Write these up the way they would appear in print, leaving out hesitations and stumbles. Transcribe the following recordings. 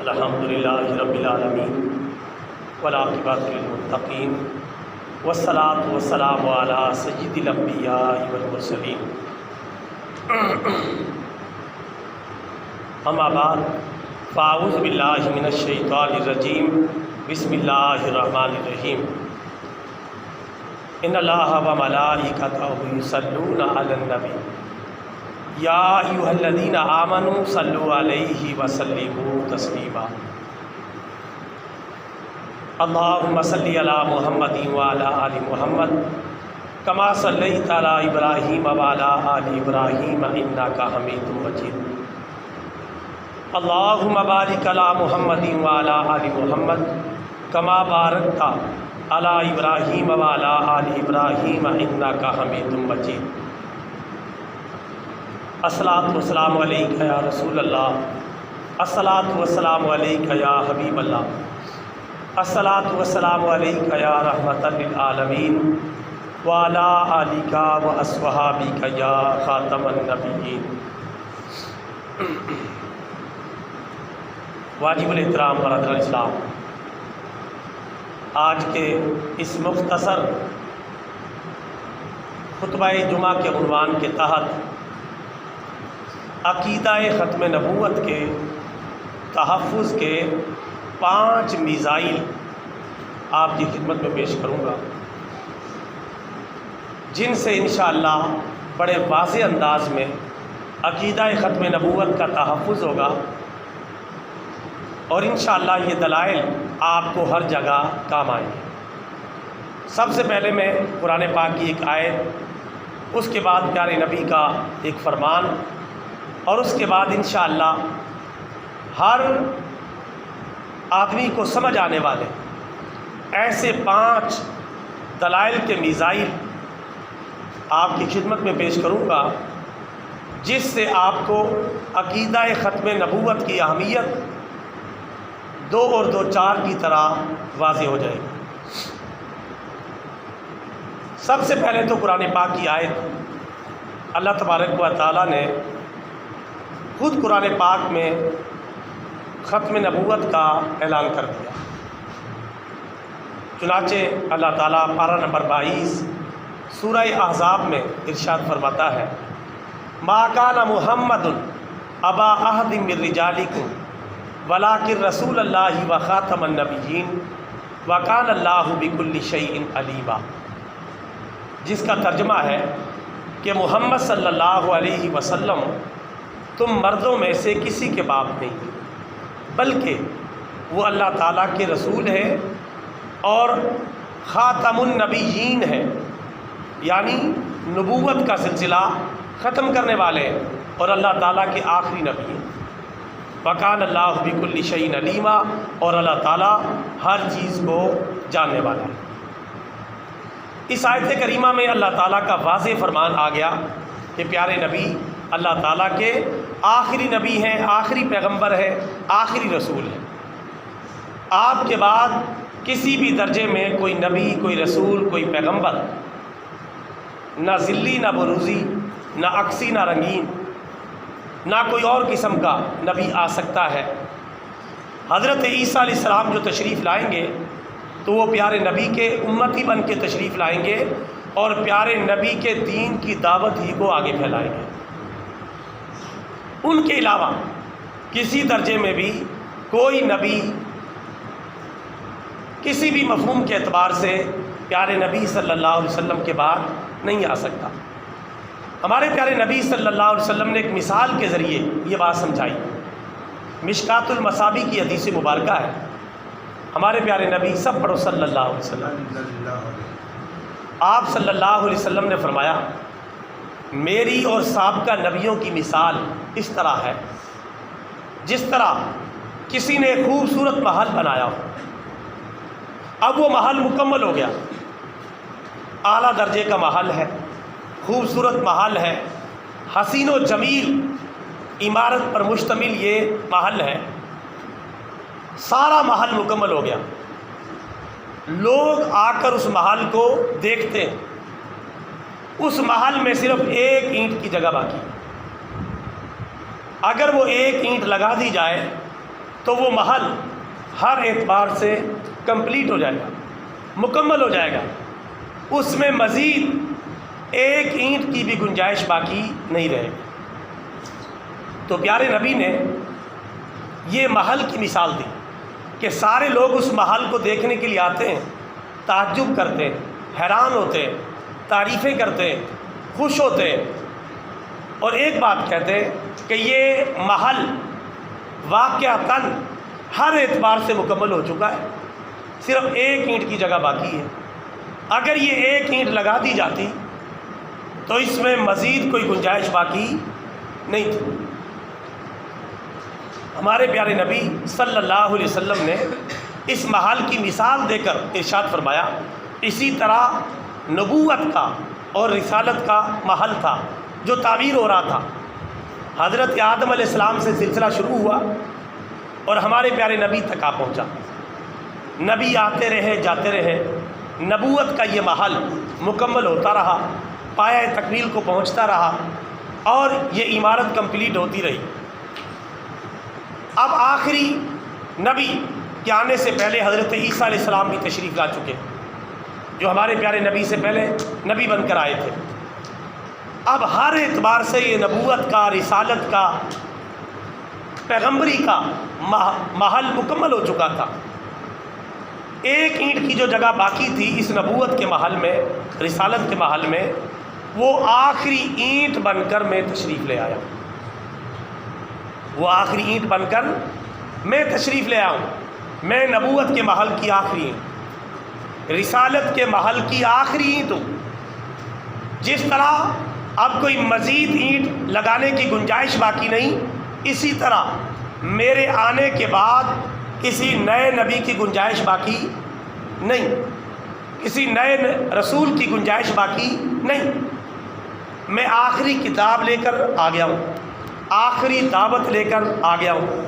الحمدللہ رب العالمین والعاقبۃ للمتقین والصلاۃ والسلام علی سید الانبیاء والمرسلین اما بعد فاعوذ باللہ من الشیطان الرجیم بسم اللہ الرحمن الرحیم ان اللہ وملائکتہ یصلون علی النبی یا ایھا الذین آمنوا صلوا علیہ وسلموا تسلیما اللہم صلی علی محمد وعلی آل محمد کما صلیت علی ابراہیم وعلی آل ابراہیم انک حمید مجید اللہم بارک علی محمد وعلی آل محمد کما بارکت علی ابراہیم وعلی آل ابراہیم انک حمید مجید الصلاۃ والسلام علیک یا رسول اللہ، الصلاۃ والسلام علیک یا حبیب اللہ، الصلاۃ والسلام علیک یا رحمۃ للعالمین وعلی آلک واصحابک یا خاتم النبیین۔ واجب الاحترام برادر اسلام، آج کے اس مختصر خطبہ جمعہ کے عنوان کے تحت عقیدہ ختم نبوت کے تحفظ کے 5 میزائل آپ کی خدمت میں پیش کروں گا، جن سے انشاءاللہ بڑے واضح انداز میں عقیدہ ختم نبوت کا تحفظ ہوگا، اور انشاءاللہ یہ دلائل آپ کو ہر جگہ کام آئیں گے۔ سب سے پہلے میں قرآن پاک کی ایک آیت، اس کے بعد پیارے نبی کا ایک فرمان، اور اس کے بعد انشاءاللہ ہر آدمی کو سمجھ آنے والے ایسے 5 دلائل کے میزائل آپ کی خدمت میں پیش کروں گا، جس سے آپ کو عقیدہ ختم نبوت کی اہمیت 2 اور 2 4 کی طرح واضح ہو جائے گی۔ سب سے پہلے تو قرآن پاک کی آیت، اللہ تبارک و تعالیٰ نے خود قرآن پاک میں ختم نبوت کا اعلان کر دیا۔ چنانچہ اللہ تعالیٰ پارہ نمبر 22 سورہ احزاب میں ارشاد فرماتا ہے، ما کان محمد ابا احد من رجالکم ولکن رسول اللہ و خاتم النبیین وکان اللہ بکل شیء علیما، جس کا ترجمہ ہے کہ محمد صلی اللہ علیہ وسلم تم مردوں میں سے کسی کے باپ نہیں، بلکہ وہ اللہ تعالیٰ کے رسول ہیں اور خاتم النبیین ہیں، یعنی نبوت کا سلسلہ ختم کرنے والے ہیں اور اللہ تعالیٰ کے آخری نبی ہیں۔ وَكَانَ اللَّهُ بِكُلِّ شَيْءٍ عَلِيمًا، اور اللہ تعالیٰ ہر چیز کو جاننے والا ہے۔ اس آیت کریمہ میں اللہ تعالیٰ کا واضح فرمان آ گیا کہ پیارے نبی اللہ تعالیٰ کے آخری نبی ہیں، آخری پیغمبر ہیں، آخری رسول ہیں۔ آپ کے بعد کسی بھی درجے میں کوئی نبی، کوئی رسول، کوئی پیغمبر نہ ذلی، نہ بروزی، نہ عکسی، نہ رنگین، نہ کوئی اور قسم کا نبی آ سکتا ہے۔ حضرت عیسیٰ علیہ السلام جو تشریف لائیں گے تو وہ پیارے نبی کے امتی بن کے تشریف لائیں گے اور پیارے نبی کے دین کی دعوت ہی کو آگے پھیلائیں گے۔ ان کے علاوہ کسی درجے میں بھی کوئی نبی کسی بھی مفہوم کے اعتبار سے پیارے نبی صلی اللہ علیہ وسلم کے بعد نہیں آ سکتا۔ ہمارے پیارے نبی صلی اللہ علیہ وسلم نے ایک مثال کے ذریعے یہ بات سمجھائی۔ مشکات المصابی کی حدیث مبارکہ ہے، ہمارے پیارے نبی، سب پڑھو صلی اللہ علیہ وسلم، آپ صلی اللہ علیہ وسلم نے فرمایا، میری اور سابقہ نبیوں کی مثال اس طرح ہے جس طرح کسی نے خوبصورت محل بنایا ہو، اب وہ محل مکمل ہو گیا، اعلیٰ درجے کا محل ہے، خوبصورت محل ہے، حسین و جمیل عمارت پر مشتمل یہ محل ہے، سارا محل مکمل ہو گیا، لوگ آ کر اس محل کو دیکھتے ہیں، اس محل میں صرف ایک اینٹ کی جگہ باقی، اگر وہ ایک اینٹ لگا دی جائے تو وہ محل ہر اعتبار سے کمپلیٹ ہو جائے گا، مکمل ہو جائے گا، اس میں مزید ایک اینٹ کی بھی گنجائش باقی نہیں رہے گی۔ تو پیارے نبی نے یہ محل کی مثال دی کہ سارے لوگ اس محل کو دیکھنے کے لیے آتے ہیں، تعجب کرتے ہیں، حیران ہوتے ہیں، تعریفیں کرتے ہیں، خوش ہوتے ہیں، اور ایک بات کہتے ہیں کہ یہ محل واقعتاً ہر اعتبار سے مکمل ہو چکا ہے، صرف ایک اینٹ کی جگہ باقی ہے۔ اگر یہ ایک اینٹ لگا دی جاتی تو اس میں مزید کوئی گنجائش باقی نہیں تھی۔ ہمارے پیارے نبی صلی اللہ علیہ وسلم نے اس محل کی مثال دے کر ارشاد فرمایا، اسی طرح نبوت کا اور رسالت کا محل تھا جو تعمیر ہو رہا تھا۔ حضرت آدم علیہ السلام سے سلسلہ شروع ہوا اور ہمارے پیارے نبی تک آ پہنچا۔ نبی آتے رہے جاتے رہے، نبوت کا یہ محل مکمل ہوتا رہا، پایہ تکمیل کو پہنچتا رہا، اور یہ عمارت کمپلیٹ ہوتی رہی۔ اب آخری نبی کے آنے سے پہلے حضرت عیسیٰ علیہ السلام بھی تشریف لا چکے، جو ہمارے پیارے نبی سے پہلے نبی بن کر آئے تھے۔ اب ہر اعتبار سے یہ نبوت کا، رسالت کا، پیغمبری کا محل مکمل ہو چکا تھا۔ ایک اینٹ کی جو جگہ باقی تھی اس نبوت کے محل میں، رسالت کے محل میں، وہ آخری اینٹ بن کر میں تشریف لے آیا۔ وہ آخری اینٹ بن کر میں تشریف لے آؤں۔ میں نبوت کے محل کی آخری اینٹ، رسالت کے محل کی آخری اینٹ ہوں۔ جس طرح اب کوئی مزید اینٹ لگانے کی گنجائش باقی نہیں، اسی طرح میرے آنے کے بعد کسی نئے نبی کی گنجائش باقی نہیں، کسی نئے رسول کی گنجائش باقی نہیں۔ میں آخری کتاب لے کر آ گیا ہوں، آخری دعوت لے کر آ گیا ہوں،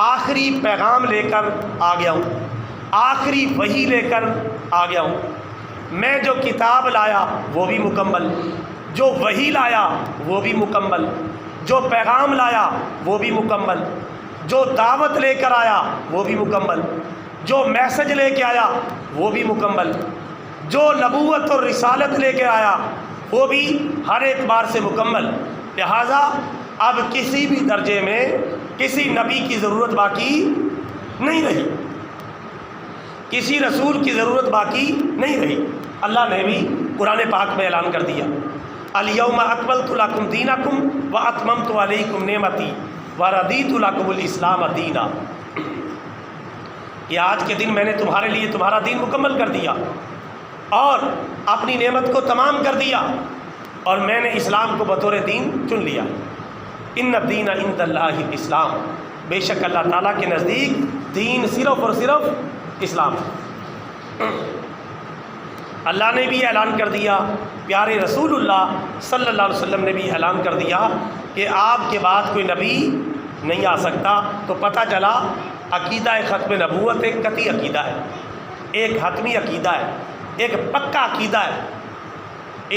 آخری پیغام لے کر آ گیا ہوں، آخری وحی لے کر آ گیا ہوں۔ میں جو کتاب لایا وہ بھی مکمل، جو وحی لایا وہ بھی مکمل، جو پیغام لایا وہ بھی مکمل، جو دعوت لے کر آیا وہ بھی مکمل، جو میسج لے کے آیا وہ بھی مکمل، جو نبوت اور رسالت لے کے آیا وہ بھی ہر اعتبار سے مکمل۔ لہٰذا اب کسی بھی درجے میں کسی نبی کی ضرورت باقی نہیں رہی، کسی رسول کی ضرورت باقی نہیں رہی۔ اللہ نے بھی قرآن پاک میں اعلان کر دیا، الیوم اکملت لکم دینکم واتممت علیکم نعمتی ورضیت لکم الاسلام دینا، کہ آج کے دن میں نے تمہارے لیے تمہارا دین مکمل کر دیا اور اپنی نعمت کو تمام کر دیا، اور میں نے اسلام کو بطور دین چن لیا۔ ان الدین عند اللہ الاسلام، بے شک اللہ تعالیٰ کے نزدیک دین صرف اور صرف اسلام ہے۔ اللہ نے بھی اعلان کر دیا، پیارے رسول اللہ صلی اللہ علیہ وسلم نے بھی اعلان کر دیا کہ آپ کے بعد کوئی نبی نہیں آ سکتا۔ تو پتہ چلا عقیدہ ختم نبوت ایک قطعی عقیدہ ہے، ایک حتمی عقیدہ ہے، ایک پکا عقیدہ ہے،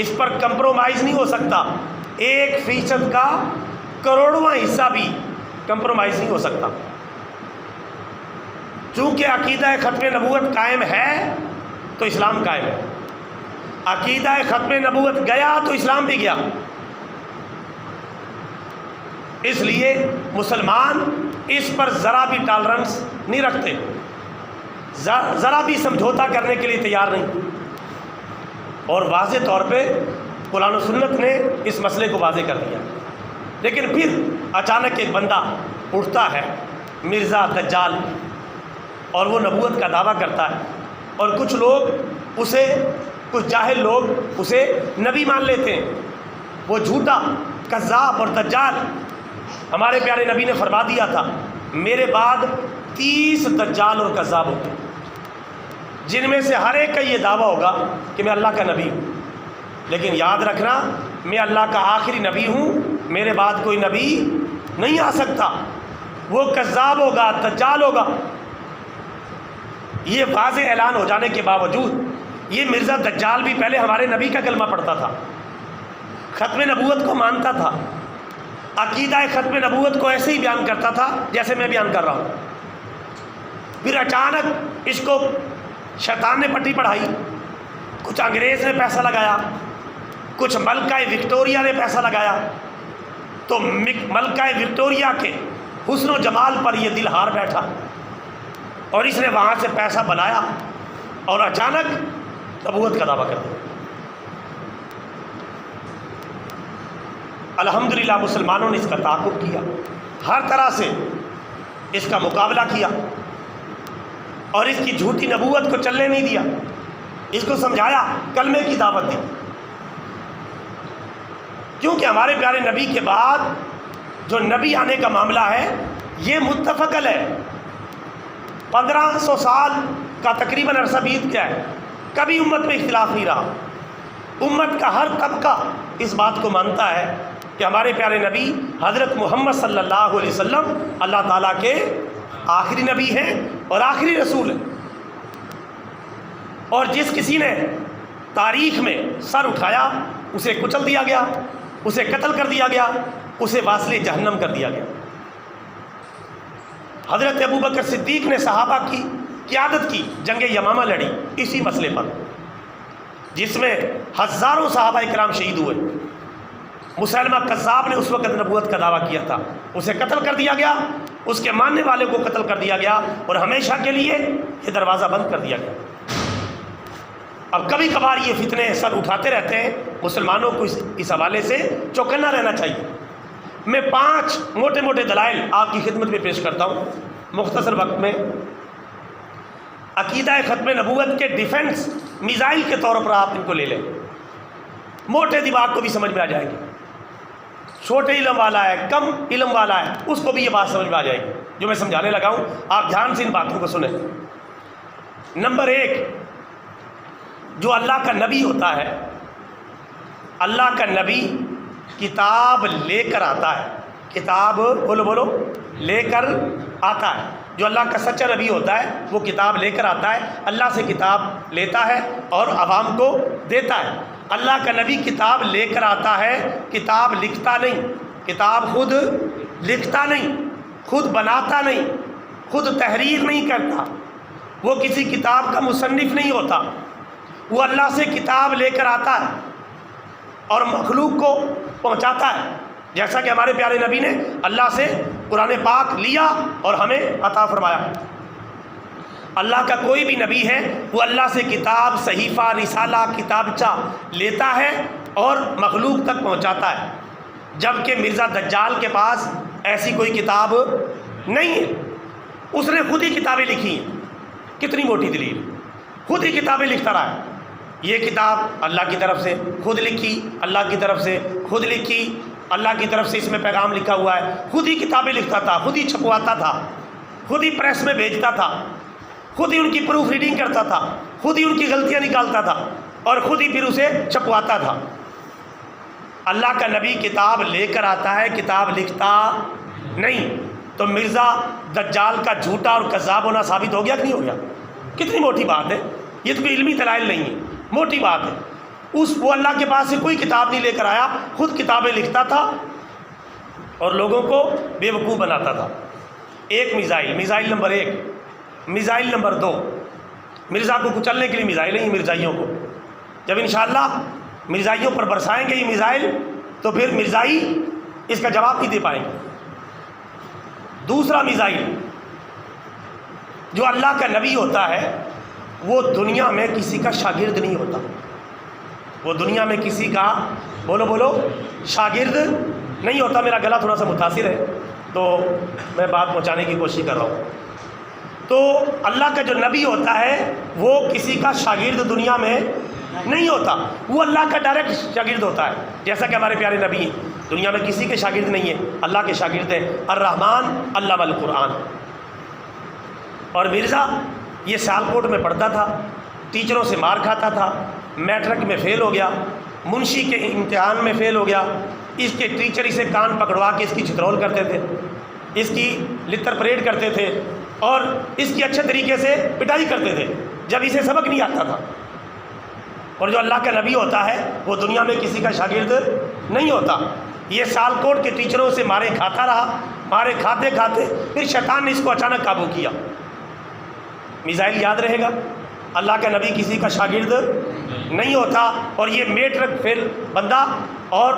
اس پر کمپرومائز نہیں ہو سکتا۔ 1% کا کروڑواں حصہ بھی کمپرومائز نہیں ہو سکتا۔ چونکہ عقیدہ ختم نبوت قائم ہے تو اسلام قائم ہے، عقیدہ ختم نبوت گیا تو اسلام بھی گیا۔ اس لیے مسلمان اس پر ذرا بھی ٹالرنس نہیں رکھتے، ذرا بھی سمجھوتا کرنے کے لیے تیار نہیں، اور واضح طور پہ قرآن و سنت نے اس مسئلے کو واضح کر دیا۔ لیکن پھر اچانک ایک بندہ اٹھتا ہے، مرزا دجال، اور وہ نبوت کا دعویٰ کرتا ہے، اور کچھ لوگ اسے، کچھ جاہل لوگ اسے نبی مان لیتے ہیں۔ وہ جھوٹا، کذاب اور دجال، ہمارے پیارے نبی نے فرما دیا تھا میرے بعد 30 دجال اور کذاب ہوتے ہیں، جن میں سے ہر ایک کا یہ دعویٰ ہوگا کہ میں اللہ کا نبی ہوں۔ لیکن یاد رکھنا، میں اللہ کا آخری نبی ہوں، میرے بعد کوئی نبی نہیں آ سکتا۔ وہ کذاب ہوگا، دجال ہوگا۔ یہ واضح اعلان ہو جانے کے باوجود یہ مرزا دجال بھی پہلے ہمارے نبی کا کلمہ پڑھتا تھا، ختم نبوت کو مانتا تھا، عقیدہ ختم نبوت کو ایسے ہی بیان کرتا تھا جیسے میں بیان کر رہا ہوں. پھر اچانک اس کو شیطان نے پٹی پڑھائی، کچھ انگریز نے پیسہ لگایا، کچھ ملکہ وکٹوریہ نے پیسہ لگایا، تو ملکہ وکٹوریہ کے حسن و جمال پر یہ دل ہار بیٹھا اور اس نے وہاں سے پیسہ بنایا اور اچانک نبوت کا دعویٰ کر دیا. الحمدللہ مسلمانوں نے اس کا تعاقب کیا، ہر طرح سے اس کا مقابلہ کیا اور اس کی جھوٹی نبوت کو چلنے نہیں دیا، اس کو سمجھایا، کلمے کی دعوت دی. کیونکہ ہمارے پیارے نبی کے بعد جو نبی آنے کا معاملہ ہے یہ متفق ہے. 1500 سال کا تقریباً عرصہ بیت گیا ہے، کبھی امت میں اختلاف نہیں رہا. امت کا ہر طبقہ اس بات کو مانتا ہے کہ ہمارے پیارے نبی حضرت محمد صلی اللہ علیہ وسلم اللہ تعالیٰ کے آخری نبی ہیں اور آخری رسول ہیں. اور جس کسی نے تاریخ میں سر اٹھایا اسے کچل دیا گیا، اسے قتل کر دیا گیا، اسے واصل جہنم کر دیا گیا. حضرت ابوبکر صدیق نے صحابہ کی قیادت کی، جنگ یمامہ لڑی اسی مسئلے پر، جس میں ہزاروں صحابہ کرام شہید ہوئے. مسلمہ کذاب نے اس وقت نبوت کا دعویٰ کیا تھا، اسے قتل کر دیا گیا، اس کے ماننے والے کو قتل کر دیا گیا اور ہمیشہ کے لیے یہ دروازہ بند کر دیا گیا. اب کبھی کبھار یہ فتنے سر اٹھاتے رہتے ہیں، مسلمانوں کو اس حوالے سے چوکنا رہنا چاہیے. میں 5 موٹے موٹے دلائل آپ کی خدمت میں پیش کرتا ہوں مختصر وقت میں. عقیدہ ختم نبوت کے ڈیفنس میزائل کے طور پر آپ ان کو لے لیں، موٹے دماغ کو بھی سمجھ میں آ جائے گی. چھوٹے علم والا ہے، کم علم والا ہے، اس کو بھی یہ بات سمجھ میں آ جائے گی جو میں سمجھانے لگا ہوں. آپ دھیان سے ان باتوں کو سنیں. نمبر 1، جو اللہ کا نبی ہوتا ہے، اللہ کا نبی کتاب لے کر آتا ہے. کتاب بولو لے کر آتا ہے. جو اللہ کا سچا نبی ہوتا ہے وہ کتاب لے کر آتا ہے، اللہ سے کتاب لیتا ہے اور عوام کو دیتا ہے. اللہ کا نبی کتاب لے کر آتا ہے، کتاب لکھتا نہیں، کتاب خود لکھتا نہیں، خود بناتا نہیں، خود تحریر نہیں کرتا، وہ کسی کتاب کا مصنف نہیں ہوتا. وہ اللہ سے کتاب لے کر آتا ہے اور مخلوق کو پہنچاتا ہے، جیسا کہ ہمارے پیارے نبی نے اللہ سے قرآن پاک لیا اور ہمیں عطا فرمایا. اللہ کا کوئی بھی نبی ہے وہ اللہ سے کتاب، صحیفہ، رسالہ، کتابچہ لیتا ہے اور مخلوق تک پہنچاتا ہے. جبکہ مرزا دجال کے پاس ایسی کوئی کتاب نہیں ہے، اس نے خود ہی کتابیں لکھی ہیں. کتنی موٹی دلیل، خود ہی کتابیں لکھتا رہا ہے. یہ کتاب اللہ کی طرف سے خود لکھی، اللہ کی طرف سے خود لکھی، اللہ کی طرف سے اس میں پیغام لکھا ہوا ہے. خود ہی کتابیں لکھتا تھا، خود ہی چھپواتا تھا، خود ہی پریس میں بھیجتا تھا، خود ہی ان کی پروف ریڈنگ کرتا تھا، خود ہی ان کی غلطیاں نکالتا تھا اور خود ہی پھر اسے چھپواتا تھا. اللہ کا نبی کتاب لے کر آتا ہے، کتاب لکھتا نہیں. تو مرزا دجال کا جھوٹا اور کذاب ہونا ثابت ہو گیا کہ نہیں ہو گیا؟ کتنی موٹی بات ہے. یہ تو کوئی علمی دلائل نہیں ہے، موٹی بات ہے. وہ اللہ کے پاس سے کوئی کتاب نہیں لے کر آیا، خود کتابیں لکھتا تھا اور لوگوں کو بے وقوف بناتا تھا. ایک missile number 1. Missile number 2، Mirza کو کچلنے کے لیے میزائل ہیں مرزائیوں کو. جب انشاءاللہ مرزائیوں پر برسائیں گے یہ میزائل تو پھر مرزائی اس کا جواب نہیں دے پائیں گے. دوسرا میزائل، جو اللہ کا نبی ہوتا ہے وہ دنیا میں کسی کا شاگرد نہیں ہوتا. وہ دنیا میں کسی کا بولو شاگرد نہیں ہوتا. میرا گلا تھوڑا سا متاثر ہے تو میں بات پہنچانے کی کوشش کر رہا ہوں. تو اللہ کا جو نبی ہوتا ہے وہ کسی کا شاگرد دنیا میں نہیں ہوتا، وہ اللہ کا ڈائریکٹ شاگرد ہوتا ہے. جیسا کہ ہمارے پیارے نبی ہیں، دنیا میں کسی کے شاگرد نہیں ہیں، اللہ کے شاگرد ہیں. الرحمن علم القرآن. اور مرزا یہ سیالکوٹ میں پڑھتا تھا، ٹیچروں سے مار کھاتا تھا، میٹرک میں فیل ہو گیا، منشی کے امتحان میں فیل ہو گیا. اس کے ٹیچر اسے کان پکڑوا کے اس کی چترول کرتے تھے، اس کی لتر پریڈ کرتے تھے اور اس کی اچھے طریقے سے پٹائی کرتے تھے جب اسے سبق نہیں آتا تھا. اور جو اللہ کا نبی ہوتا ہے وہ دنیا میں کسی کا شاگرد نہیں ہوتا. یہ سیالکوٹ کے ٹیچروں سے مارے کھاتا رہا، مارے کھاتے کھاتے پھر شیطان نے اس کو اچانک قابو کیا۔ میزائل یاد رہے گا، اللہ کا نبی کسی کا شاگرد نہیں ہوتا، اور یہ میٹرک فیل بندہ اور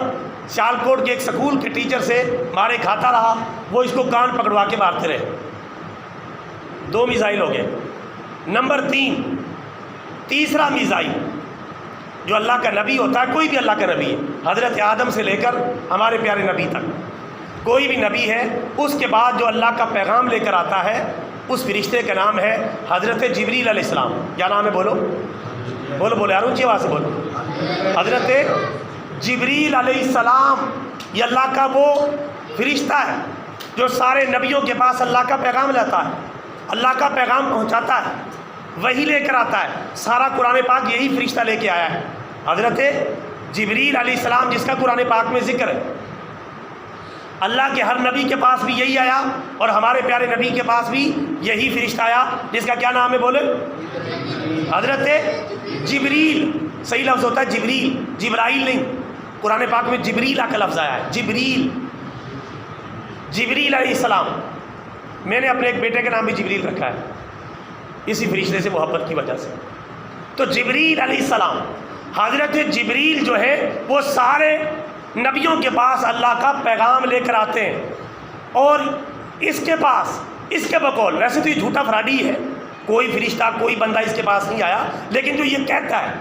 سیالکوٹ کے ایک سکول کے ٹیچر سے مارے کھاتا رہا، وہ اس کو کان پکڑوا کے مارتے رہے۔ 2 میزائل ہو گئے۔ نمبر 3، تیسرا میزائل جو اللہ کا نبی ہوتا ہے، کوئی بھی اللہ کا نبی ہے، حضرت آدم سے لے کر ہمارے پیارے نبی تک کوئی بھی نبی ہے، اس کے بعد جو اللہ کا پیغام لے کر آتا ہے اس فرشتے کا نام ہے حضرت جبریل علیہ السلام۔ کیا نام ہے؟ بولو بولو بولو یار، اونچی آواز سے بولو۔ حضرت جبریل علیہ السلام یہ اللہ کا وہ فرشتہ ہے جو سارے نبیوں کے پاس اللہ کا پیغام لاتا ہے، اللہ کا پیغام پہنچاتا ہے، وہی لے کر آتا ہے۔ سارا قرآن پاک یہی فرشتہ لے کے آیا ہے، حضرت جبریل علیہ السلام، جس کا قرآن پاک میں ذکر ہے۔ اللہ کے ہر نبی کے پاس بھی یہی آیا، اور ہمارے پیارے نبی کے پاس بھی یہی فرشتہ آیا، جس کا کیا نام ہے؟ بولے حضرت جبریل۔ صحیح لفظ ہوتا ہے جبریل، جبرائیل نہیں۔ قرآن پاک میں جبریل کا لفظ آیا ہے، جبریل، جبریل علیہ السلام۔ میں نے اپنے ایک بیٹے کا نام بھی جبریل رکھا ہے، اسی فرشتے سے محبت کی وجہ سے۔ تو جبریل علیہ السلام، حضرت جبریل جو ہے وہ سارے نبیوں کے پاس اللہ کا پیغام لے کر آتے ہیں، اور اس کے پاس، اس کے بقول، ویسے تو یہ جھوٹا فراڈی ہے، کوئی فرشتہ کوئی بندہ اس کے پاس نہیں آیا، لیکن جو یہ کہتا ہے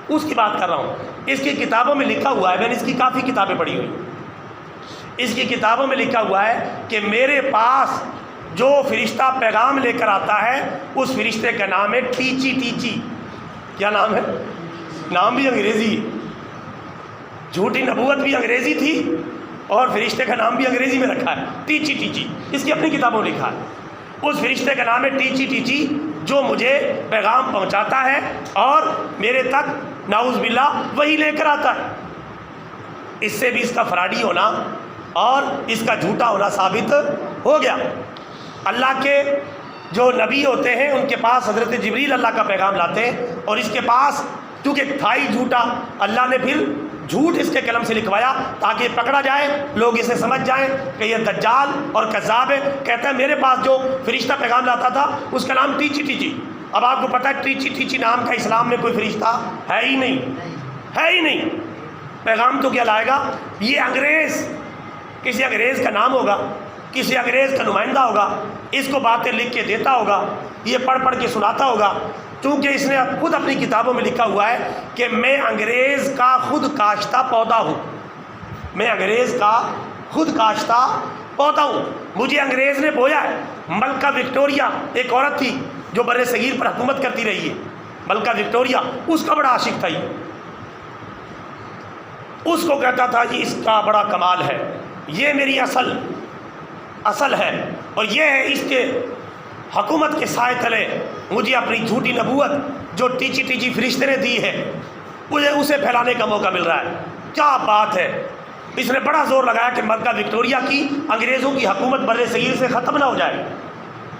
اس کی بات کر رہا ہوں۔ اس کی کتابوں میں لکھا ہوا ہے، میں نے اس کی کافی کتابیں پڑھی ہوئی، اس کی کتابوں میں لکھا ہوا ہے کہ میرے پاس جو فرشتہ پیغام لے کر آتا ہے اس فرشتے کا نام ہے ٹیچی ٹیچی۔ کیا نام ہے؟ نام بھی انگریزی، جھوٹی نبوت بھی انگریزی تھی اور فرشتے کا نام بھی انگریزی میں رکھا ہے، ٹیچی ٹیچی، اس کی اپنی کتابوں میں لکھا ہے۔ اس فرشتے کا نام ہے ٹیچی ٹیچی، جو مجھے پیغام پہنچاتا ہے اور میرے تک نعوذ باللہ وہی لے کر آتا ہے۔ اس سے بھی اس کا فراڈی ہونا اور اس کا جھوٹا ہونا ثابت ہو گیا۔ اللہ کے جو نبی ہوتے ہیں ان کے پاس حضرت جبریل اللہ کا پیغام لاتے ہیں، اور اس کے پاس کیونکہ تھا ہی جھوٹا، اللہ نے پھر جھوٹ اس کے قلم سے لکھوایا تاکہ پکڑا جائے، لوگ اسے سمجھ جائیں کہ یہ دجال اور کذاب ہے۔ کہتا ہے میرے پاس جو فرشتہ پیغام لاتا تھا اس کا نام ٹیچی ٹیچی۔ اب آپ کو پتہ ہے ٹیچی ٹیچی نام کا اسلام میں کوئی فرشتہ ہے ہی نہیں، ہے ہی نہیں۔ پیغام تو کیا لائے گا؟ یہ انگریز، کسی انگریز کا نام ہوگا، کسی انگریز کا نمائندہ ہوگا، اس کو باتیں لکھ کے دیتا ہوگا، یہ پڑھ پڑھ کے سناتا ہوگا، کیونکہ اس نے خود اپنی کتابوں میں لکھا ہوا ہے کہ میں انگریز کا خود کاشتہ پودا ہوں، میں انگریز کا خود کاشتہ پودا ہوں، مجھے انگریز نے بویا ہے۔ ملکہ وکٹوریہ ایک عورت تھی جو بر صغیر پر حکومت کرتی رہی ہے، ملکہ وکٹوریہ، اس کا بڑا عاشق تھا، یہ اس کو کہتا تھا جی اس کا بڑا کمال ہے، یہ میری اصل ہے، اور یہ ہے اس کے حکومت کے سائے تلے مجھے اپنی جھوٹی نبوت جو ٹیچی ٹیچی فرشتے نے دی ہے مجھے اسے پھیلانے کا موقع مل رہا ہے۔ کیا بات ہے! اس نے بڑا زور لگایا کہ ملکہ وکٹوریہ کی انگریزوں کی حکومت بر صغیر سے ختم نہ ہو جائے،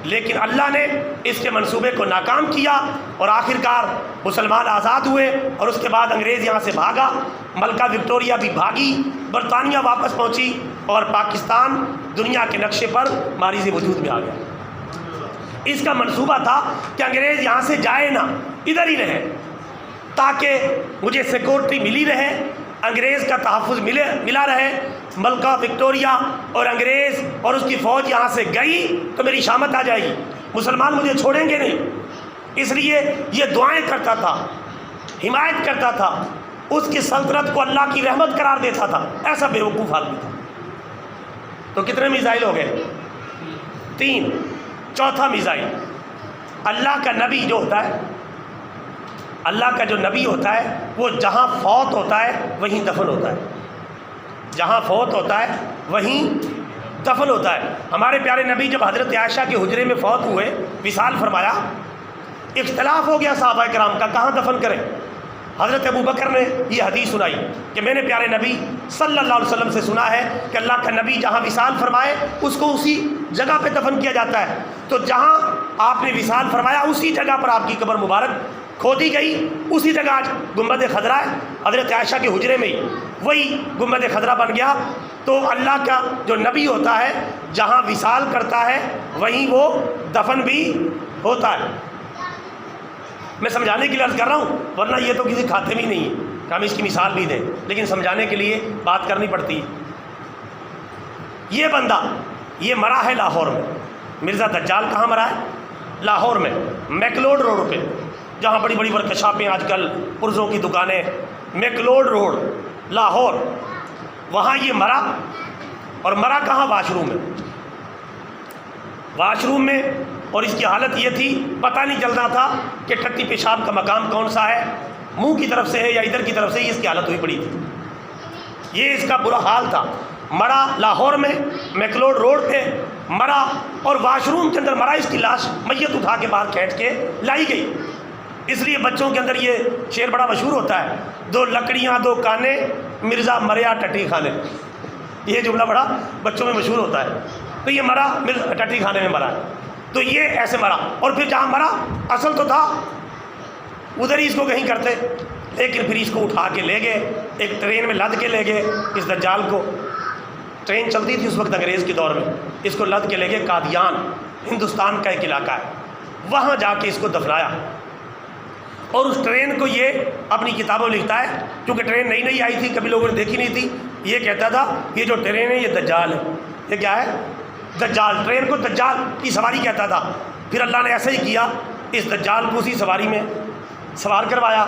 لیکن اللہ نے اس کے منصوبے کو ناکام کیا، اور آخرکار مسلمان آزاد ہوئے، اور اس کے بعد انگریز یہاں سے بھاگا، ملکہ وکٹوریہ بھی بھاگی، برطانیہ واپس پہنچی، اور پاکستان دنیا کے نقشے پر ماریز وجود میں آ گیا۔ اس کا منصوبہ تھا کہ انگریز یہاں سے جائے نہ، ادھر ہی رہے، تاکہ مجھے سیکورٹی ملی رہے، انگریز کا تحفظ ملا رہے۔ ملکہ وکٹوریہ اور انگریز اور اس کی فوج یہاں سے گئی تو میری شامت آ جائے گی، مسلمان مجھے چھوڑیں گے نہیں، اس لیے یہ دعائیں کرتا تھا، حمایت کرتا تھا، اس کی سلطنت کو اللہ کی رحمت قرار دیتا تھا۔ ایسا بیوقوف آدمی تھا۔ تو کتنے میزائل ہو گئے؟ 3۔ چوتھا میزائل، اللہ کا نبی جو ہوتا ہے، اللہ کا جو نبی ہوتا ہے وہ جہاں فوت ہوتا ہے وہیں دفن ہوتا ہے، جہاں فوت ہوتا ہے وہیں دفن ہوتا ہے۔ ہمارے پیارے نبی جب حضرت عائشہ کے حجرے میں فوت ہوئے، وصال فرمایا، اختلاف ہو گیا صحابہ کرام کا کہاں دفن کریں۔ حضرت ابو بکر نے یہ حدیث سنائی کہ میں نے پیارے نبی صلی اللہ علیہ وسلم سے سنا ہے کہ اللہ کا نبی جہاں وصال فرمائے اس کو اسی جگہ پہ دفن کیا جاتا ہے، تو جہاں آپ نے وصال فرمایا اسی جگہ پر آپ کی قبر مبارک کھودی گئی اسی جگہ آج گنبد خضرا ہے، حضرت عائشہ کے حجرے میں ہی وہی گنبد خضرا بن گیا۔ تو اللہ کا جو نبی ہوتا ہے جہاں وصال کرتا ہے وہیں وہ دفن بھی ہوتا ہے۔ میں سمجھانے کے لیے عرض کر رہا ہوں، ورنہ یہ تو کسی کھاتے میں ہی نہیں ہے کہ ہم اس کی مثال بھی دیں، لیکن سمجھانے کے لیے بات کرنی پڑتی ہے۔ یہ بندہ یہ مرا ہے لاہور میں۔ مرزا دجال کہاں مرا ہے؟ لاہور میں، میکلوڈ روڈ پہ، جہاں بڑی بڑی ورکشاپیں آج کل پرزوں کی دکانیں، میکلوڈ روڈ لاہور، وہاں یہ مرا۔ اور مرا کہاں؟ واش روم میں، واش روم میں۔ اور اس کی حالت یہ تھی پتہ نہیں چلتا تھا کہ ٹٹی پیشاب کا مقام کون سا ہے، منہ کی طرف سے ہے یا ادھر کی طرف سے، اس کی حالت ہوئی پڑی تھی۔ یہ اس کا برا حال تھا۔ مرا لاہور میں، میکلوڈ روڈ پہ مرا، اور واش روم کے اندر مرا۔ اس کی لاش میت اٹھا کے باہر کھینچ کے لائی گئی۔ اس لیے بچوں کے اندر یہ شعر بڑا مشہور ہوتا ہے، دو لکڑیاں دو کانے، مرزا مریا ٹٹی کھانے۔ یہ جملہ بڑا بچوں میں مشہور ہوتا ہے۔ تو یہ مرا ٹٹی کھانے میں مرا ہے، تو یہ ایسے مرا۔ اور پھر جہاں مرا اصل تو تھا ادھر ہی اس کو کہیں کرتے، لیکن پھر اس کو اٹھا کے لے گئے، ایک ٹرین میں لد کے لے گئے اس دجال کو۔ ٹرین چلتی تھی اس وقت انگریز کے دور میں، اس کو لد کے لے گئے قادیان، ہندوستان کا ایک علاقہ ہے، وہاں جا کے اس کو دفنایا۔ اور اس ٹرین کو یہ اپنی کتابوں میں لکھتا ہے، کیونکہ ٹرین نئی نئی آئی تھی، کبھی لوگوں نے دیکھی نہیں تھی، یہ کہتا تھا یہ جو ٹرین ہے یہ دجال ہے۔ یہ کیا ہے؟ دجال۔ ٹرین کو دجال کی سواری کہتا تھا۔ پھر اللہ نے ایسا ہی کیا، اس دجال کو اسی سواری میں سوار کروایا،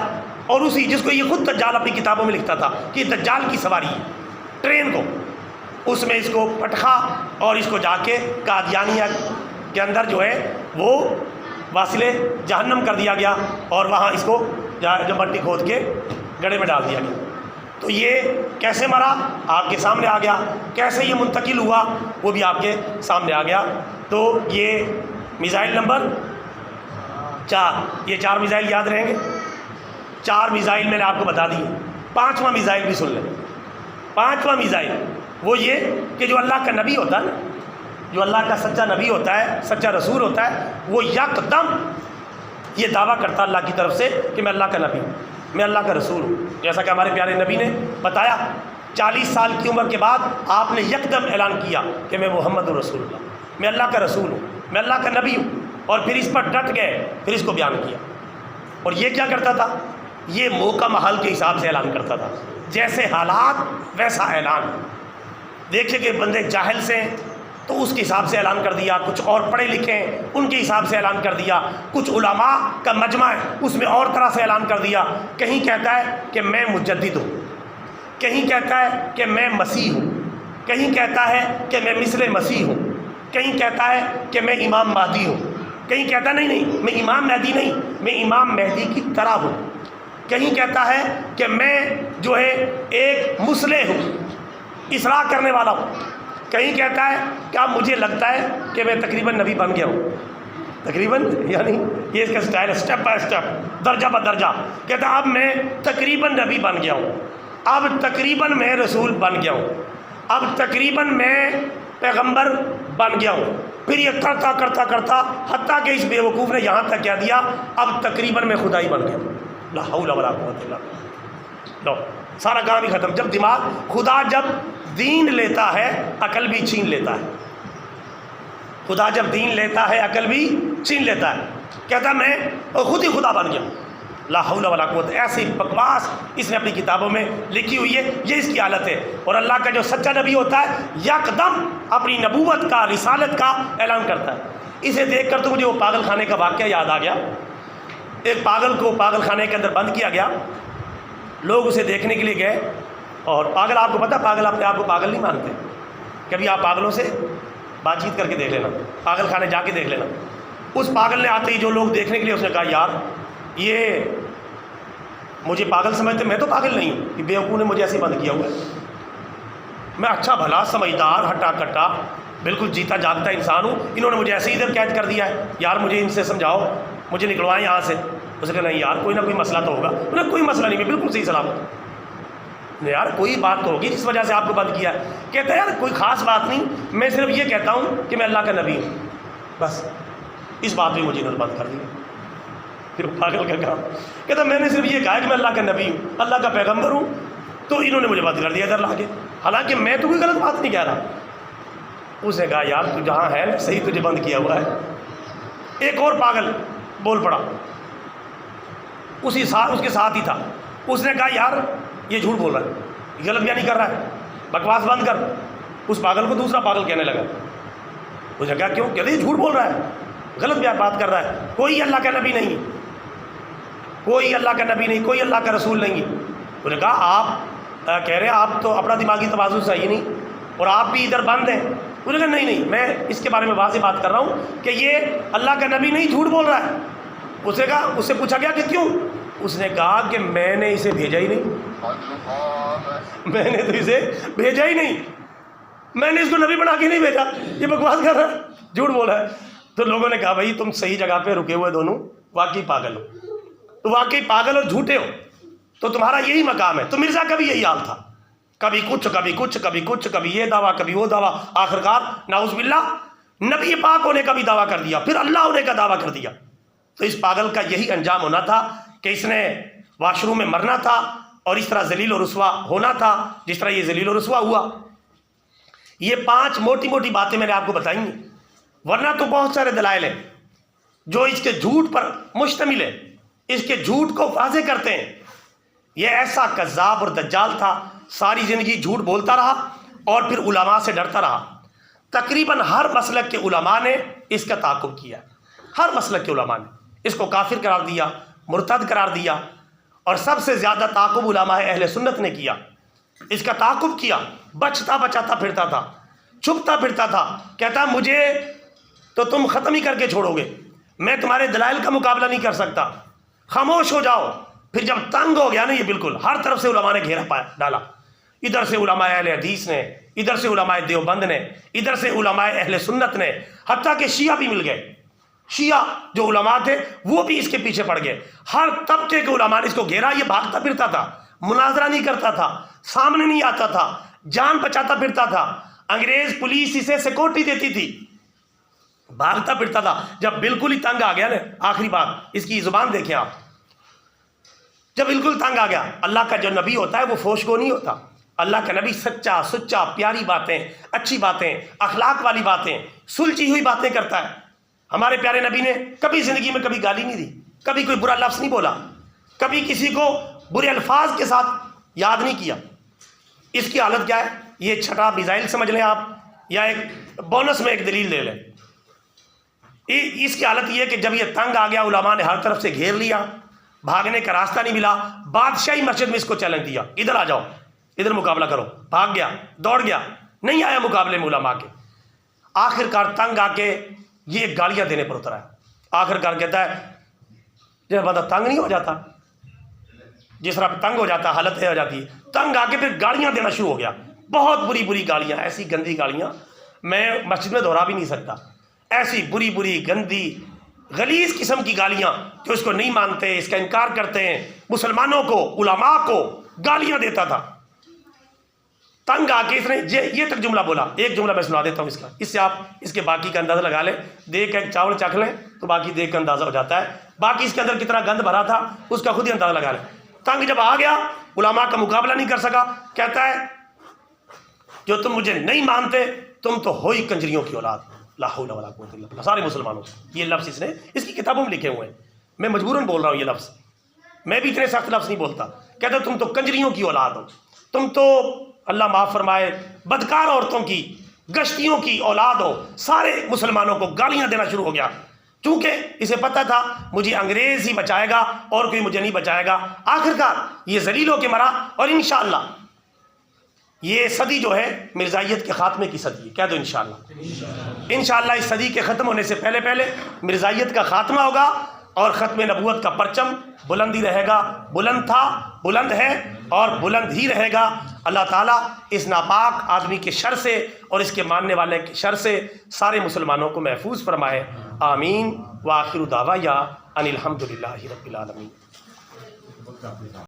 اور اسی جس کو یہ خود دجال اپنی کتابوں میں لکھتا تھا کہ دجال کی سواری ہے ٹرین کو، اس میں اس کو پٹخا اور اس کو جا کے قادیانیہ کے اندر جو ہے وہ واصل جہنم کر دیا گیا، اور وہاں اس کو جو مٹی کھود کے گڑھے میں ڈال دیا گیا۔ تو یہ کیسے مرا آپ کے سامنے آ گیا، کیسے یہ منتقل ہوا وہ بھی آپ کے سامنے آ گیا۔ تو یہ میزائل نمبر 4، یہ 4 میزائل یاد رہیں گے۔ 4 میزائل میں نے آپ کو بتا دی۔ 5واں میزائل بھی سن لیں۔ 5واں میزائل وہ یہ کہ جو اللہ کا نبی ہوتا ہے نا، جو اللہ کا سچا نبی ہوتا ہے، سچا رسول ہوتا ہے، وہ یکدم یہ دعویٰ کرتا اللہ کی طرف سے کہ میں اللہ کا نبی ہوں، میں اللہ کا رسول ہوں۔ جیسا کہ ہمارے پیارے نبی نے بتایا، 40 سال کی عمر کے بعد آپ نے یکدم اعلان کیا کہ میں محمد رسول اللہ، میں اللہ کا رسول ہوں، میں اللہ کا نبی ہوں۔ اور پھر اس پر ڈٹ گئے، پھر اس کو بیان کیا۔ اور یہ کیا کرتا تھا؟ یہ موقع محل کے حساب سے اعلان کرتا تھا، جیسے حالات ویسا اعلان۔ دیکھیں کہ بندے جاہل سے تو اس کے حساب سے اعلان کر دیا، کچھ اور پڑھے لکھے ہیں ان کے حساب سے اعلان کر دیا، کچھ علماء کا مجمع ہے اس میں اور طرح سے اعلان کر دیا۔ کہیں کہتا ہے کہ میں مجدد ہوں، کہیں کہتا ہے کہ میں مسیح ہوں، کہیں کہتا ہے کہ میں مثل مسیح ہوں، کہیں کہتا ہے کہ میں امام مہدی ہوں، کہیں کہتا نہیں میں امام مہدی نہیں، میں امام مہدی کی طرح ہوں، کہیں کہتا ہے کہ میں جو ہے ایک مصلح ہوں، اصلاح کرنے والا ہوں، کہیں کہتا ہے کہ اب مجھے لگتا ہے کہ میں تقریباً نبی بن گیا ہوں۔ تقریباً یعنی یہ اس کا سٹائل ہے، سٹیپ بائی سٹیپ، درجہ بہ درجہ کہتا ہے اب میں تقریباً نبی بن گیا ہوں، اب تقریباً میں رسول بن گیا ہوں، اب تقریباً میں پیغمبر بن گیا ہوں۔ پھر یہ کرتا کرتا کرتا حتیٰ کہ اس بیوقوف نے یہاں تک کہہ دیا اب تقریباً میں خدائی بن گیا ہوں۔ لا حول ولا قوت الا باللہ۔ لو سارا کام ہی ختم۔ جب دماغ خدا جب دین لیتا ہے عقل بھی چھین لیتا ہے، خدا جب دین لیتا ہے عقل بھی چھین لیتا ہے۔ کہتا میں خود ہی خدا بن گیا، لا حول ولا قوت۔ ایسی بکواس اس نے اپنی کتابوں میں لکھی ہوئی ہے، یہ اس کی حالت ہے۔ اور اللہ کا جو سچا نبی ہوتا ہے یکدم اپنی نبوت کا، رسالت کا اعلان کرتا ہے۔ اسے دیکھ کر تو مجھے وہ پاگل خانے کا واقعہ یاد آ گیا۔ ایک پاگل کو پاگل خانے کے اندر بند کیا گیا، لوگ اسے دیکھنے کے لیے گئے، اور پاگل آپ کو پتہ، پاگل اپنے آپ کو پاگل نہیں مانتے۔ کبھی آپ پاگلوں سے بات چیت کر کے دیکھ لینا، پاگل خانے جا کے دیکھ لینا۔ اس پاگل نے آتے ہی جو لوگ دیکھنے کے لیے، اس نے کہا یار یہ مجھے پاگل سمجھتے، میں تو پاگل نہیں ہوں، کہ بیوقوف نے مجھے ایسے بند کیا ہوا ہے، میں اچھا بھلا سمجھدار ہٹا کٹا بالکل جیتا جاگتا انسان ہوں، انہوں نے مجھے ایسے ہی ادھر قید کر دیا ہے، یار مجھے ان سے سمجھاؤ، مجھے نکلوائیں یہاں سے۔ اس نے کہا نہیں یار کوئی نہ کوئی مسئلہ تو ہوگا۔ انہوں نے کوئی مسئلہ نہیں، میں بالکل صحیح سلامت۔ یار کوئی بات تو ہوگی جس وجہ سے آپ کو بند کیا ہے۔ کہتا ہے یار کوئی خاص بات نہیں، میں صرف یہ کہتا ہوں کہ میں اللہ کا نبی ہوں، بس اس بات پہ مجھے انہوں نے بند کر دیا۔ پھر پاگل کا کام کہتا میں نے صرف یہ کہا کہ میں اللہ کا نبی ہوں، اللہ کا پیغمبر ہوں، تو انہوں نے مجھے بات کر دیا ادھر لا کے، حالانکہ میں تو کوئی غلط بات نہیں کہہ رہا۔ اس نے کہا یار تو جہاں ہے صحیح تجھے بند کیا ہوا ہے۔ ایک اور پاگل بول پڑا، اس کے ساتھ ہی تھا، اس نے کہا یار یہ جھوٹ بول رہا ہے، یہ غلط بیانی کر رہا ہے، بکواس بند کر۔ اس پاگل کو دوسرا پاگل کہنے لگا، اس نے کہا کیوں؟ کہتے یہ جھوٹ بول رہا ہے، غلط بات کر رہا ہے، کوئی اللہ کا نبی نہیں، کوئی اللہ کا نبی نہیں، کوئی اللہ کا رسول نہیں۔ انہوں نے کہا آپ کہہ رہے ہیں آپ تو اپنا دماغی توازن صحیح نہیں اور آپ بھی ادھر بند ہیں۔ انہوں نے کہا نہیں میں اس کے بارے میں واضح بات کر رہا ہوں کہ یہ اللہ کا نبی نہیں، جھوٹ بول رہا ہے۔ اس نے کہا، اس سے پوچھا گیا کہ کیوں؟ اس نے کہا کہ میں نے اسے بھیجا ہی نہیں، میں نے تو اسے بھیجا ہی نہیں، میں نے اس کو نبی بنا کے نہیں بھیجا، یہ بکواس کر رہا ہے، جھوٹ بول رہا ہے۔ تو لوگوں نے کہا بھائی تم صحیح جگہ پہ رکے ہوئے دونوں، واقعی پاگل ہو، تو واقعی پاگل اور جھوٹے ہو، تو تمہارا یہی مقام ہے۔ تو مرزا کا بھی یہی حال تھا، کبھی کچھ کبھی کچھ کبھی کچھ، کبھی یہ دعویٰ کبھی وہ دعویٰ، آخرکار نعوذ باللہ نبی پاک ہونے کا بھی دعویٰ کر دیا، پھر اللہ ہونے کا دعویٰ کر دیا۔ تو اس پاگل کا یہی انجام ہونا تھا کہ اس نے واش روم میں مرنا تھا اور اس طرح ذلیل و رسوا ہونا تھا جس طرح یہ ذلیل و رسوا ہوا۔ یہ 5 موٹی موٹی باتیں میں نے آپ کو بتائیں گی، ورنہ تو بہت سارے دلائل ہیں جو اس کے جھوٹ پر مشتمل ہے، اس کے جھوٹ کو واضح کرتے ہیں۔ یہ ایسا کذاب اور دجال تھا، ساری زندگی جھوٹ بولتا رہا اور پھر علماء سے ڈرتا رہا۔ تقریباً ہر مسلک کے علماء نے اس کا تعاقب کیا، ہر مسلک کے علماء نے اس کو کافر قرار دیا، مرتد قرار دیا، اور سب سے زیادہ تعاقب علماء اہل سنت نے کیا، اس کا تعاقب کیا۔ بچتا بچاتا پھرتا تھا، چھپتا پھرتا تھا، کہتا مجھے تو تم ختم ہی کر کے چھوڑو گے، میں تمہارے دلائل کا مقابلہ نہیں کر سکتا، خاموش ہو جاؤ۔ پھر جب تنگ ہو گیا نا، یہ بالکل ہر طرف سے علماء نے گھیرا ڈالا، ادھر سے علماء اہل حدیث نے، ادھر سے علماء دیوبند نے، ادھر سے علماء اہل سنت نے، حتیٰ کہ شیعہ بھی مل گئے، شیعہ جو علماء تھے وہ بھی اس کے پیچھے پڑ گئے۔ ہر طبقے کے علماء نے اس کو گھیرا، یہ بھاگتا پھرتا تھا، مناظرہ نہیں کرتا تھا، سامنے نہیں آتا تھا، جان بچاتا پھرتا تھا، انگریز پولیس اسے سیکورٹی دیتی تھی، بھاگتا پھرتا تھا۔ جب بالکل ہی تنگ آ گیا نا، آخری بات اس کی زبان دیکھیں آپ، جب بالکل تنگ آ گیا، اللہ کا جو نبی ہوتا ہے وہ فوش کو نہیں ہوتا، اللہ کا نبی سچا سچا، پیاری باتیں، اچھی باتیں، اخلاق والی باتیں، سلجھی ہوئی باتیں کرتا ہے۔ ہمارے پیارے نبی نے کبھی زندگی میں کبھی گالی نہیں دی، کبھی کوئی برا لفظ نہیں بولا، کبھی کسی کو برے الفاظ کے ساتھ یاد نہیں کیا۔ اس کی حالت کیا ہے؟ یہ چھٹا میزائل سمجھ لیں آپ، یا ایک بونس میں ایک دلیل لے لیں۔ اس کی حالت یہ ہے کہ جب یہ تنگ آ گیا، علماء نے ہر طرف سے گھیر لیا، بھاگنے کا راستہ نہیں ملا، بادشاہی مسجد میں اس کو چیلنج دیا، ادھر آ جاؤ، ادھر مقابلہ کرو، بھاگ گیا، دوڑ گیا، نہیں آیا مقابلے میں علماء کے۔ آخر کار تنگ آ کے یہ گالیاں دینے پر اترا ہے۔ آخر کار کہتا ہے جب بندہ تنگ نہیں ہو جاتا، جس طرح تنگ ہو جاتا حالت ہو جاتی ہے، تنگ آ کے پھر گالیاں دینا شروع ہو گیا، بہت بری بری گالیاں، ایسی گندی گالیاں میں مسجد میں دہرا بھی نہیں سکتا، ایسی بری بری گندی غلیظ قسم کی گالیاں جو اس کو نہیں مانتے، اس کا انکار کرتے ہیں، مسلمانوں کو، علماء کو گالیاں دیتا تھا۔ تنگ آ کے اس نے یہ تک جملہ بولا، ایک جملہ میں سنا دیتا ہوں اس کا، اس سے آپ اس کے باقی کا اندازہ لگا لیں، دیکھ ایک چاول چکھ لیں تو باقی دیکھ کا اندازہ ہو جاتا ہے، باقی اس کے اندر کتنا گند بھرا تھا اس کا خود ہی اندازہ لگا لیں۔ تنگ جب آ گیا، علماء کا مقابلہ نہیں کر سکا، کہتا ہے جو تم مجھے نہیں مانتے تم تو ہو ہی کنجریوں کی اولاد، لا حول ولا قوت الا باللہ، سارے مسلمانوں سے۔ یہ لفظ اس نے اس کی کتابوں میں لکھے ہوئے ہیں، میں مجبوراً بول رہا ہوں یہ لفظ، میں بھی اتنے سخت لفظ نہیں بولتا۔ کہتا تم تو کنجریوں کی اولاد ہو، تم تو اللہ معاف فرمائے بدکار عورتوں کی، گشتیوں کی اولاد ہو۔ سارے مسلمانوں کو گالیاں دینا شروع ہو گیا، چونکہ اسے پتہ تھا مجھے انگریز ہی بچائے گا اور کوئی مجھے نہیں بچائے گا۔ آخرکار یہ ذلیل ہو کے مرا، اور انشاءاللہ یہ صدی جو ہے مرزائیت کے خاتمے کی صدی ہے، کہہ دو انشاءاللہ۔ انشاءاللہ اس صدی کے ختم ہونے سے پہلے پہلے مرزائیت کا خاتمہ ہوگا اور ختم نبوت کا پرچم بلند ہی رہے گا، بلند تھا، بلند ہے اور بلند ہی رہے گا۔ اللہ تعالیٰ اس ناپاک آدمی کے شر سے اور اس کے ماننے والے کے شر سے سارے مسلمانوں کو محفوظ فرمائے، آمین۔ وآخر دعوایا ان الحمد للہ رب العالمین۔